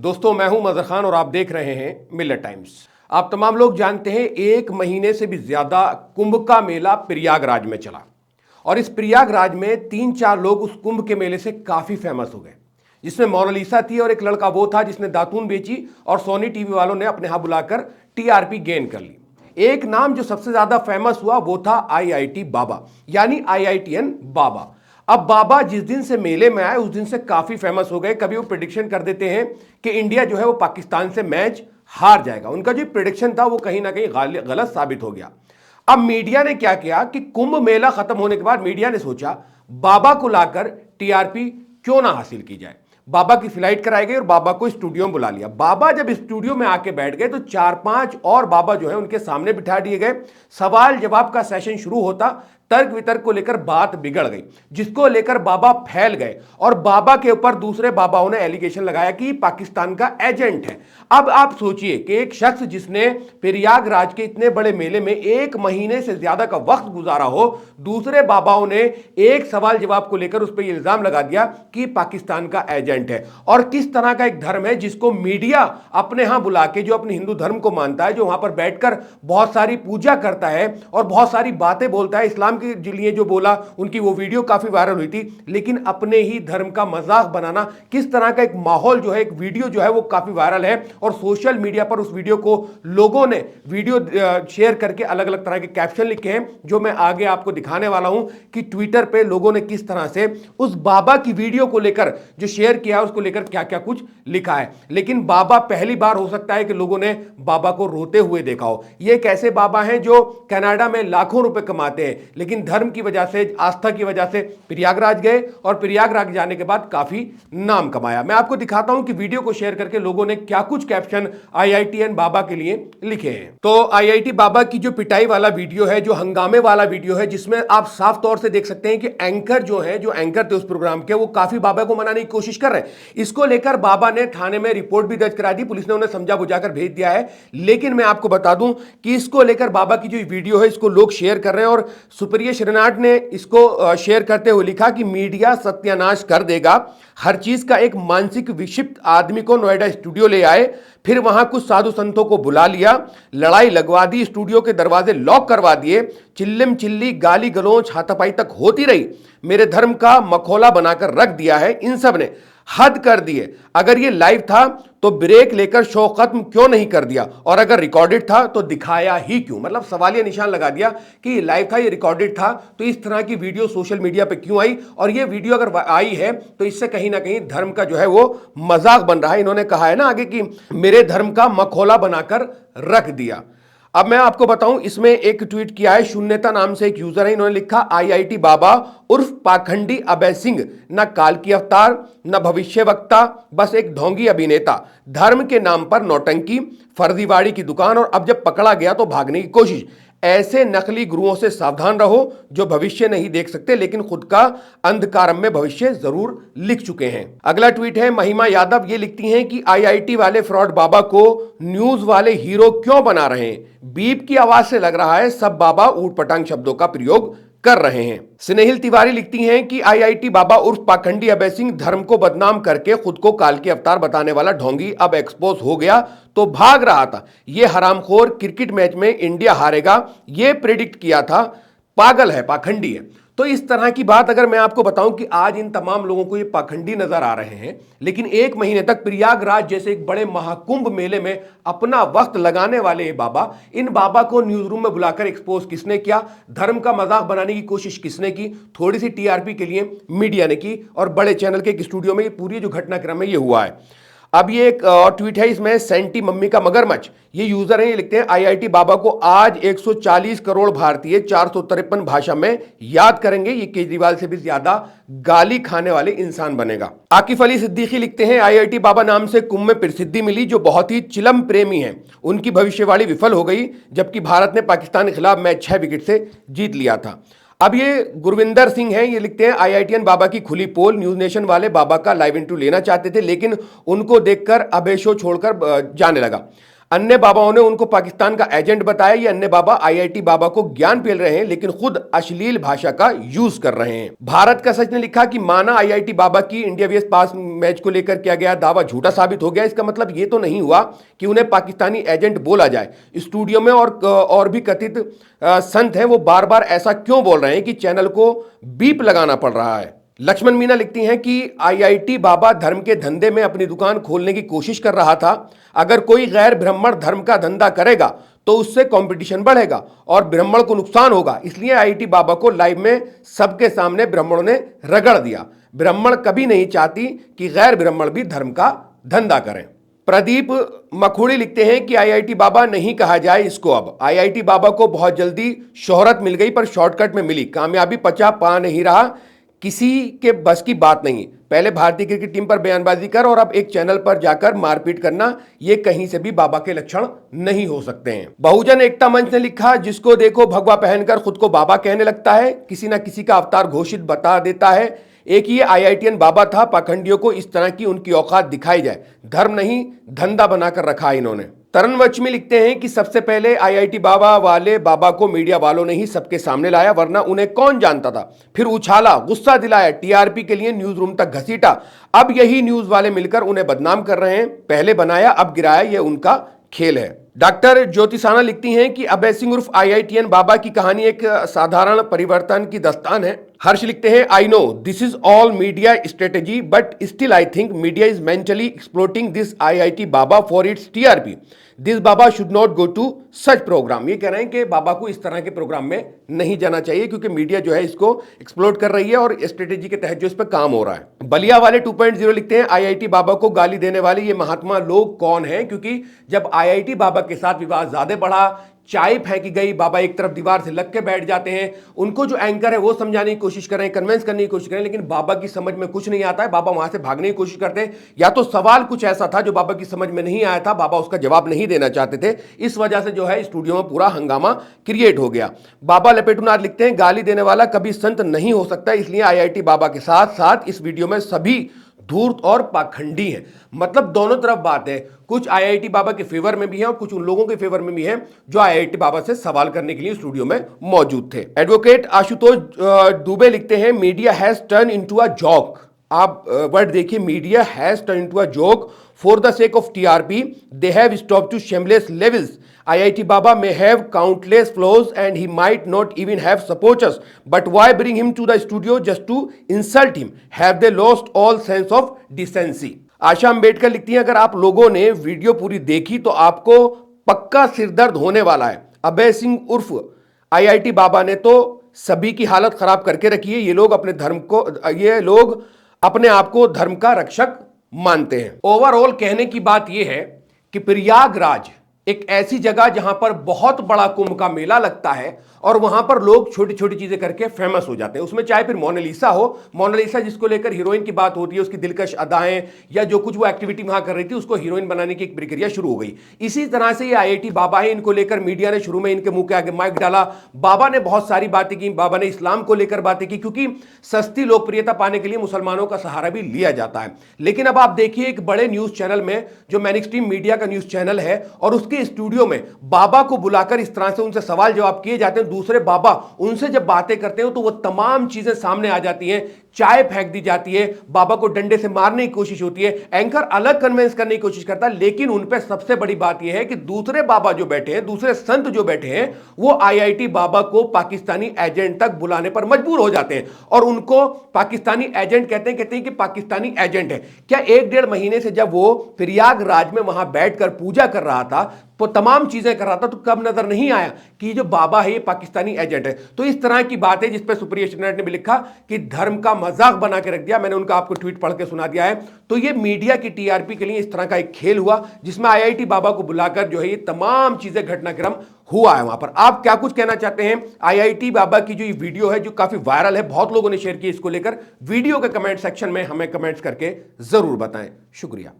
दोस्तों, मैं हूं मजहर खान और आप देख रहे हैं मिल्लत टाइम्स। आप तमाम लोग जानते हैं, एक महीने से भी ज्यादा कुंभ का मेला प्रयागराज में चला और इस प्रयागराज में 3-4 लोग उस कुंभ के मेले से काफी फेमस हो गए, जिसमें मोनालिसा थी और एक लड़का वो था जिसने दातून बेची और सोनी टीवी वालों ने अपने यहां बुलाकर टीआरपी गेन कर ली। एक नाम जो सबसे ज्यादा फेमस हुआ वो था आईआईटी बाबा, यानी आईआईटीएन बाबा। अब बाबा जिस दिन से मेले में आए उस दिन से काफी फेमस हो गए। कभी वो प्रिडिक्शन कर देते हैं कि इंडिया जो है वो पाकिस्तान से मैच हार जाएगा। उनका जो प्रिडिक्शन था वो कहीं ना कहीं गलत साबित हो गया। अब मीडिया ने क्या किया कि कुंभ मेला खत्म होने के बाद मीडिया ने सोचा बाबा को लाकर टीआरपी क्यों ना हासिल की जाए। बाबा की फ्लाइट कराई गई और बाबा को स्टूडियो में बुला लिया। बाबा जब स्टूडियो में आके बैठ गए तो 4-5 और बाबा जो है उनके सामने बिठा दिए गए। सवाल जवाब का सेशन शुरू होता। तर्क वितर्क को लेकर बात बिगड़ गई, जिसको लेकर बाबा फैल गए और बाबा के ऊपर दूसरे बाबाओं ने एलिगेशन लगाया कि पाकिस्तान का एजेंट है। अब आप सोचिए कि एक शख्स जिसने प्रयागराज के इतने बड़े मेले में 1 महीने से ज्यादा का वक्त गुजारा हो, दूसरे बाबाओं ने एक सवाल जवाब को लेकर उस पर इल्जाम लगा दिया कि पाकिस्तान का एजेंट है। और किस तरह का एक धर्म है जिसको मीडिया अपने यहां बुला के, जो अपने हिंदू धर्म को मानता है, जो वहां पर बैठकर बहुत सारी पूजा करता है और बहुत सारी बातें बोलता है, इस्लाम के लिए जो बोला, उनकी वो वीडियो काफी वायरल हुई थी, लेकिन अपने ही धर्म का मजाक बनाना, किस तरह का एक माहौल जो है, एक वीडियो जो है वो काफी वायरल है और सोशल मीडिया पर उस वीडियो को लोगों ने वीडियो शेयर करके अलग अलग तरह के कैप्शन लिखे हैं, जो मैं आगे आपको दिखाने वाला हूं कि ट्विटर पे लोगों ने किस तरह से उस बाबा की वीडियो को लेकर जो शेयर किया उसको लेकर क्या क्या कुछ लिखा है। लेकिन बाबा पहली बार हो सकता है कि लोगों ने बाबा को रोते हुए देखा हो। ये एक ऐसे बाबा हैं जो कनाडा में लाखों रुपए कमाते हैं, लेकिन धर्म की वजह से, आस्था की वजह से प्रयागराज गए और प्रयागराज जाने के बाद काफी नाम कमाया। मैं आपको दिखाता हूं कि वीडियो को शेयर करके लोगों ने क्या कुछ कैप्शन आईआईटीएन बाबा के लिए लिखे हैं। तो आईआईटी बाबा की जो पिटाई वाला वीडियो है, जो हंगामे वाला वीडियो है, जिसमें आप साफ तौर से देख सकते हैं कि एंकर जो है, जो एंकर थे उस प्रोग्राम के, वो काफी बाबा को मनाने की कोशिश कर रहे हैं। इसको लेकर बाबा ने थाने में रिपोर्ट भी दर्ज करा दी, पुलिस ने उन्हें समझा बुझाकर भेज दिया है। लेकिन मैं आपको बता दूं कि इसको लेकर बाबा की जो वीडियो है इसको लोग शेयर कर रहे हैं और सुप्रिया श्रीनाथ ने इसको शेयर करते हुए लिखा कि मीडिया सत्यानाश कर देगा। हर चीज का एक मानसिक विक्षिप्त आदमी को नोएडा स्टूडियो ले आए, फिर वहां कुछ साधु संतों को बुला लिया, लड़ाई लगवा दी, स्टूडियो के दरवाजे लॉक करवा दिए, चिल्लम चिल्ली, गाली गलौज, हाथापाई तक होती रही। मेरे धर्म का मखौला बनाकर रख दिया है। इन सब ने हद कर दी है। अगर ये लाइव था तो ब्रेक लेकर शो खत्म क्यों नहीं कर दिया, और अगर रिकॉर्डेड था तो दिखाया ही क्यों। मतलब सवालिया निशान लगा दिया कि ये लाइव था, ये रिकॉर्डेड था, तो इस तरह की वीडियो सोशल मीडिया पे क्यों आई। और ये वीडियो अगर आई है तो इससे कहीं ना कहीं धर्म का जो है वो मजाक बन रहा है। इन्होंने कहा है ना आगे कि मेरे धर्म का मखौला बनाकर रख दिया। अब मैं आपको बताऊं, इसमें एक ट्वीट किया है, शून्यता नाम से एक यूजर है, इन्होंने लिखा आईआईटी बाबा उर्फ पाखंडी अभय सिंह न काल की अवतार न भविष्य वक्ता, बस एक ढोंगी अभिनेता, धर्म के नाम पर नौटंकी, फर्जीवाड़ी की दुकान, और अब जब पकड़ा गया तो भागने की कोशिश। ऐसे नकली गुरुओं से सावधान रहो जो भविष्य नहीं देख सकते लेकिन खुद का अंधकार में भविष्य जरूर लिख चुके हैं। अगला ट्वीट है महिमा यादव, ये लिखती हैं कि आईआईटी वाले फ्रॉड बाबा को न्यूज वाले हीरो क्यों बना रहे हैं। बीप की आवाज से लग रहा है सब बाबा ऊट पटांग शब्दों का प्रयोग कर रहे हैं। स्नेहिल तिवारी लिखती हैं कि आईआईटी बाबा उर्फ पाखंडी अभय सिंह धर्म को बदनाम करके खुद को काल के अवतार बताने वाला ढोंगी अब एक्सपोज हो गया तो भाग रहा था। ये हरामखोर क्रिकेट मैच में इंडिया हारेगा ये प्रेडिक्ट किया था, पागल है, पाखंडी है। तो इस तरह की बात अगर मैं आपको बताऊं कि आज इन तमाम लोगों को ये पाखंडी नजर आ रहे हैं, लेकिन 1 महीने तक प्रयागराज जैसे एक बड़े महाकुंभ मेले में अपना वक्त लगाने वाले ये बाबा, इन बाबा को न्यूज रूम में बुलाकर एक्सपोज किसने किया, धर्म का मजाक बनाने की कोशिश किसने की, थोड़ी सी टीआरपी के लिए मीडिया ने की और बड़े चैनल के एक स्टूडियो में ये पूरी जो घटनाक्रम है ये हुआ है। अब ये एक और ट्वीट है, इसमें सेंटी मम्मी का मगरमच्छ, ये यूजर है, ये लिखते हैं आईआईटी बाबा को आज 140 करोड़ भारतीय 453 भाषा में याद करेंगे। ये केजरीवाल से भी ज्यादा गाली खाने वाले इंसान बनेगा। आकिफ अली सिद्दीकी लिखते हैं आईआईटी बाबा नाम से कुंभ में प्रसिद्धि मिली जो बहुत ही चिलम प्रेमी हैं, उनकी भविष्यवाणी विफल हो गई जबकि भारत ने पाकिस्तान के खिलाफ मैच 6 विकेट से जीत लिया था। अब ये गुरविंदर सिंह हैं, ये लिखते हैं आईआईटीएन बाबा की खुली पोल, न्यूज नेशन वाले बाबा का लाइव इंटरव्यू लेना चाहते थे लेकिन उनको देखकर अभय शो छोड़कर जाने लगा। अन्य बाबाओं ने उनको पाकिस्तान का एजेंट बताया। ये अन्य बाबा आईआईटी बाबा को ज्ञान पेल रहे हैं, लेकिन खुद अश्लील भाषा का यूज कर रहे हैं। भारत का सच ने लिखा कि माना आईआईटी बाबा की इंडिया वीएस पास मैच को लेकर किया गया दावा झूठा साबित हो गया। इसका मतलब ये तो नहीं हुआ कि उन्हें पाकिस्तानी एजेंट बोला जाए। स्टूडियो में और भी कथित संत हैं, वो बार बार ऐसा क्यों बोल रहे हैं कि चैनल को बीप लगाना पड़ रहा है। लक्ष्मण मीना लिखती हैं कि आईआईटी बाबा धर्म के धंधे में अपनी दुकान खोलने की कोशिश कर रहा था। अगर कोई गैर ब्राह्मण धर्म का धंधा करेगा तो उससे कंपटीशन बढ़ेगा और ब्राह्मण को नुकसान होगा। इसलिए आईआईटी बाबा को लाइव में सबके सामने ब्राह्मणों ने रगड़ दिया। ब्राह्मण कभी नहीं चाहती कि गैर ब्राह्मण भी धर्म का धंधा करें। प्रदीप मखूड़ी लिखते हैं कि आईआईटी बाबा नहीं कहा जाए इसको। अब आईआईटी बाबा को बहुत जल्दी शोहरत मिल गई, पर शॉर्टकट में मिली। कामयाबी पा नहीं रहा, किसी के बस की बात नहीं। पहले भारतीय क्रिकेट टीम पर बयानबाजी कर और अब एक चैनल पर जाकर मारपीट करना, ये कहीं से भी बाबा के लक्षण नहीं हो सकते हैं। बहुजन एकता मंच ने लिखा, जिसको देखो भगवा पहनकर खुद को बाबा कहने लगता है, किसी ना किसी का अवतार घोषित बता देता है। एक ये आईआईटीएन बाबा था, पाखंडियों को इस तरह की उनकी औकात दिखाई जाए। धर्म नहीं धंधा बनाकर रखा इन्होंने। तरन वचमी लिखते हैं कि सबसे पहले आईआईटी बाबा वाले बाबा को मीडिया वालों ने ही सबके सामने लाया, वरना उन्हें कौन जानता था। फिर उछाला, गुस्सा दिलाया, टीआरपी के लिए न्यूज रूम तक घसीटा। अब यही न्यूज वाले मिलकर उन्हें बदनाम कर रहे हैं। पहले बनाया अब गिराया, यह उनका खेल है। डॉक्टर ज्योतिषाना लिखती हैं कि अभय सिंह उर्फ आईआईटीएन बाबा की कहानी एक साधारण परिवर्तन की दस्तान है। हर्ष लिखते हैं, I know this is all media strategy, but still I think media is mentally exploiting this IIT baba for its TRP. This baba should not go to such program. ये कह रहे हैं कि बाबा को इस तरह के प्रोग्राम में नहीं जाना चाहिए, क्योंकि मीडिया जो है इसको एक्सप्लोट कर रही है और स्ट्रेटेजी के तहत जो इस पर काम हो रहा है। बलिया वाले 2.0 लिखते हैं, आईआईटी बाबा को गाली देने वाले ये महात्मा लोग कौन हैं? क्योंकि जब आईआईटी बाबा के साथ विवाद ज्यादा बढ़ा, चाय फेंकी गई, बाबा एक तरफ दीवार से लग के बैठ जाते हैं। उनको जो एंकर है वो समझाने की कोशिश कर रहे हैं, कन्विंस करने की कोशिश कर रहे हैं, लेकिन बाबा की समझ में कुछ नहीं आता है। बाबा वहां से भागने की कोशिश करते हैं, या तो सवाल कुछ ऐसा था जो बाबा की समझ में नहीं आया था, बाबा उसका जवाब नहीं देना चाहते थे। इस वजह से जो है स्टूडियो में पूरा हंगामा क्रिएट हो गया। बाबा लपेटुनार लिखते हैं, गाली देने वाला कभी संत नहीं हो सकता, इसलिए आईआईटी बाबा के साथ साथ इस वीडियो में सभी धूर्त और पाखंडी है। मतलब दोनों तरफ बात है, कुछ आईआईटी बाबा के फेवर में भी है और कुछ उन लोगों के फेवर में भी है जो आईआईटी बाबा से सवाल करने के लिए स्टूडियो में मौजूद थे। एडवोकेट आशुतोष दुबे लिखते हैं, media has turn into a joke. आप वर्ड देखिए, media has turn into a joke for the sake of TRP. They have stopped to shameless levels. IIT Baba may have countless flaws and he might not even have supporters, but why bring him to the studio just to insult him? Have they lost all sense of decency? आशा अंबेडकर लिखती हैं, अगर आप लोगों ने video पूरी देखी तो आपको पक्का सिरदर्द होने वाला है। अभय सिंह उर्फ आईआईटी बाबा ने तो सभी की हालत खराब करके रखी है। ये लोग अपने आप को धर्म का रक्षक मानते हैं। ओवरऑल कहने की बात यह है कि प्रयागराज एक ऐसी जगह जहां पर बहुत बड़ा कुंभ का मेला लगता है और वहां पर लोग छोटी छोटी चीजें करके फेमस हो जाते हैं। उसमें चाहे फिर मोनालिसा हो, मोनालिसा जिसको लेकर हीरोइन की बात होती है, उसकी दिलकश अदाएं या जो कुछ वो एक्टिविटी वहां कर रही थी, उसको हीरोइन बनाने की एक प्रक्रिया शुरू हो गई। इसी तरह से ये आईआईटी बाबा है, इनको लेकर मीडिया ने शुरू में इनके मुंह के आगे माइक डाला। बाबा ने बहुत सारी बातें की, बाबा ने इस्लाम को लेकर बातें की, क्योंकि सस्ती लोकप्रियता पाने के लिए मुसलमानों का सहारा भी लिया जाता है। लेकिन अब आप देखिए, एक बड़े न्यूज चैनल में जो मेनस्ट्रीम मीडिया का न्यूज चैनल है, और उसके स्टूडियो में बाबा को बुलाकर इस तरह से उनसे सवाल जवाब किए जाते हैं। दूसरे बाबा उनसे जब बातें करते हैं तो वो तमाम चीजें सामने आ जाती हैं, चाय फेंक दी जाती है, बाबा को डंडे से मारने की कोशिश होती है, एंकर अलग कन्विंस करने की कोशिश करता है। लेकिन उन पे सबसे बड़ी बात यह है कि दूसरे बाबा जो बैठे हैं, दूसरे संत जो बैठे हैं, वो आईआईटी बाबा को पाकिस्तानी एजेंट तक बुलाने पर मजबूर हो जाते हैं और उनको पाकिस्तानी एजेंट कहते हैं कि पाकिस्तानी एजेंट है। क्या 1-1.5 महीने से जब वो प्रयागराज में वहां बैठकर पूजा कर रहा था, वो तमाम चीजें कर रहा था, तो कब नजर नहीं आया कि जो बाबा है ये पाकिस्तानी एजेंट है? तो इस तरह की बात है जिस पे सुप्रिया श्रीनाथ ने भी लिखा कि धर्म का मजाक बना के रख दिया। मैंने उनका आपको ट्वीट पढ़ के सुना दिया है। तो ये मीडिया की टीआरपी के लिए इस तरह का एक खेल हुआ, जिसमें आईआईटी बाबा को बुलाकर जो है ये तमाम चीजें घटनाक्रम हुआ है वहां पर। आप क्या कुछ कहना चाहते हैं? आईआईटी बाबा की जो ये वीडियो है, जो काफी वायरल है, बहुत लोगों ने शेयर की, इसको लेकर वीडियो के कमेंट सेक्शन में हमें कमेंट्स करके जरूर बताएं। शुक्रिया।